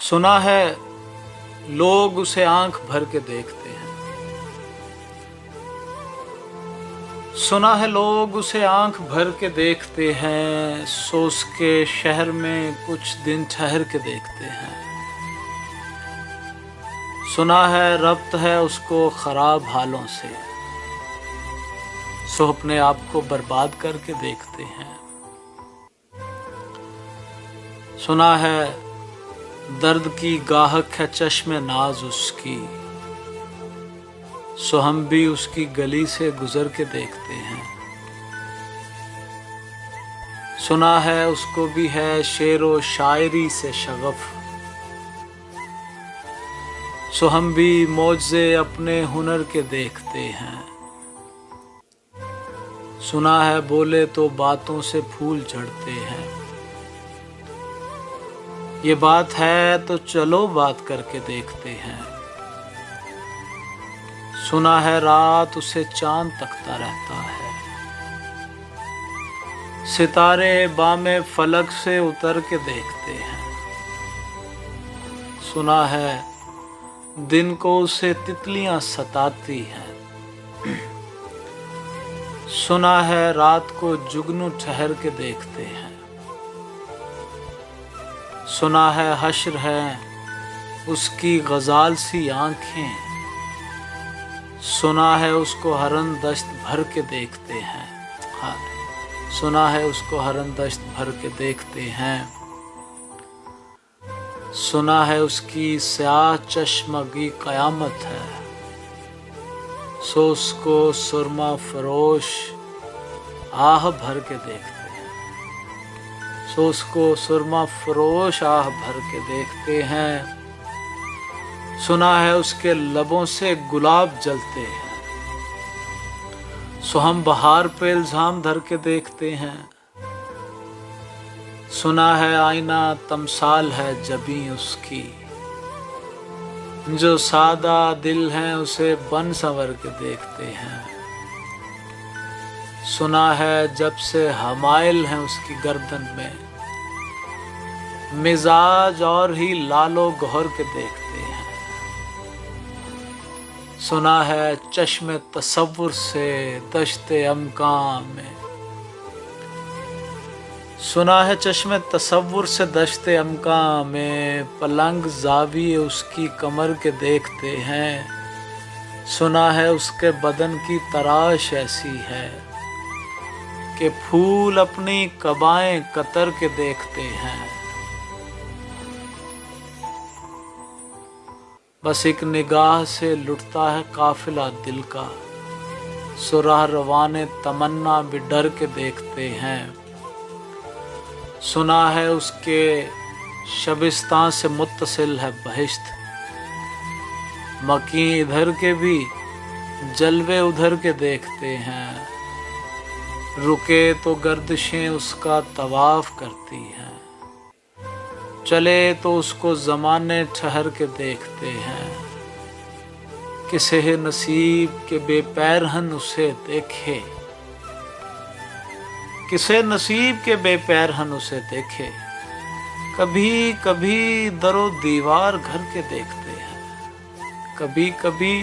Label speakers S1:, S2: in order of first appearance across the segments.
S1: सुना है लोग उसे आंख भर के देखते हैं, सुना है लोग उसे आंख भर के देखते हैं, सो उसके शहर में कुछ दिन ठहर के देखते हैं। सुना है रब्त है उसको खराब हालों से, सो अपने आप को बर्बाद करके देखते हैं। सुना है दर्द की गाहक है चश्मे नाज उसकी, सो हम भी उसकी गली से गुजर के देखते हैं। सुना है उसको भी है शेरो शायरी से शगफ, सो हम भी मौजे अपने हुनर के देखते हैं। सुना है बोले तो बातों से फूल झड़ते हैं, ये बात है तो चलो बात करके देखते हैं। सुना है रात उसे चांद तकता रहता है, सितारे बामे फलक से उतर के देखते हैं। सुना है दिन को उसे तितलियां सताती हैं, सुना है रात को जुगनू ठहर के देखते हैं। सुना है हश्र है उसकी गजाल सी आंखें, सुना है उसको हरन दश्त भर के देखते हैं। हाँ, सुना है उसको हरन दश्त भर के देखते हैं। सुना है उसकी स्याह चश्मगी कयामत है, सो उसको सुरमा फरोश आह भर के देखते हैं। सो उसको सुरमा फरोश आह भर के देखते हैं। सुना है उसके लबों से गुलाब जलते हैं, सो हम बहार पे इल्जाम धर के देखते हैं। सुना है आईना तमसाल है जबी उसकी, जो सादा दिल हैं उसे बन संवर के देखते हैं। सुना है जब से हमाइल हैं उसकी गर्दन में, मिजाज और ही लालो गौर के देखते हैं। सुना है चश्मे तसव्वुर से दश्ते अमकां में, सुना है चश्मे तसव्वुर से दश्ते अमकां में, पलंग जाविये उसकी कमर के देखते हैं। सुना है उसके बदन की तराश ऐसी है कि फूल अपनी कबाएं कतर के देखते हैं। बस एक निगाह से लुटता है काफिला दिल का, सुराह रवाने तमन्ना भी डर के देखते हैं। सुना है उसके शबिस्तान से मुत्तसिल है बहिश्त, मकी इधर के भी जलवे उधर के देखते हैं। रुके तो गर्दिशें उसका तवाफ करती हैं, चले तो उसको ज़माने ठहर के देखते हैं। किसे नसीब के बेपैरहन उसे देखे, किसे नसीब के बेपैरहन उसे देखे। कभी कभी दरो दीवार घर के देखते हैं, कभी कभी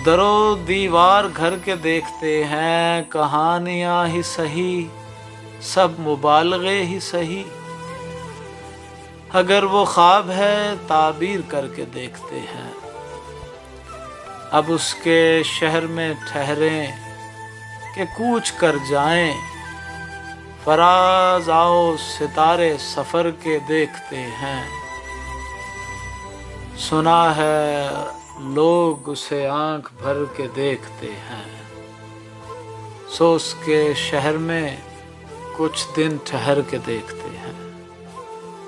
S1: दरो दीवार घर के देखते हैं। कहानियाँ ही सही सब मुबालगे ही सही, अगर वो ख्वाब है ताबीर करके देखते हैं। अब उसके शहर में ठहरें कि कूच कर जाएं, फराज आओ सितारे सफर के देखते हैं। सुना है लोग उसे आंख भर के देखते हैं, सो उसके शहर में कुछ दिन ठहर के देखते हैं।